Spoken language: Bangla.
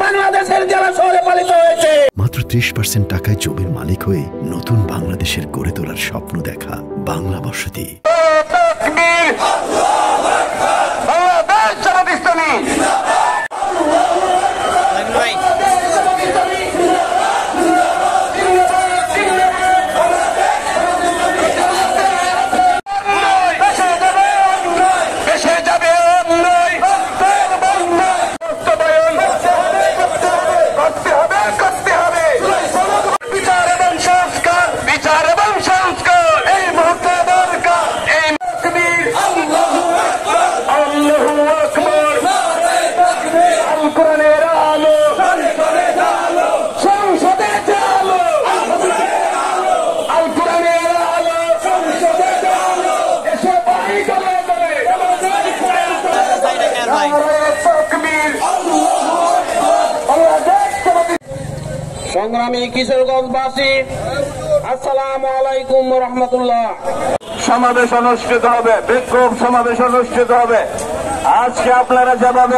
বাংলাদেশের জেলা শহরে পালিত হয়েছে। মাত্র 30% টাকায় জমির মালিক হয়ে নতুন বাংলাদেশের গড়ে তোলার স্বপ্ন দেখা বাংলা বসতি। সংগ্রামী কিশোরগঞ্জবাসী, আসসালামু আলাইকুম ওয়া রাহমাতুল্লাহ। সমাবেশ অনুষ্ঠিত হবে, বিক্ষোভ সমাবেশ অনুষ্ঠিত হবে। আজকে আপনারা যেভাবে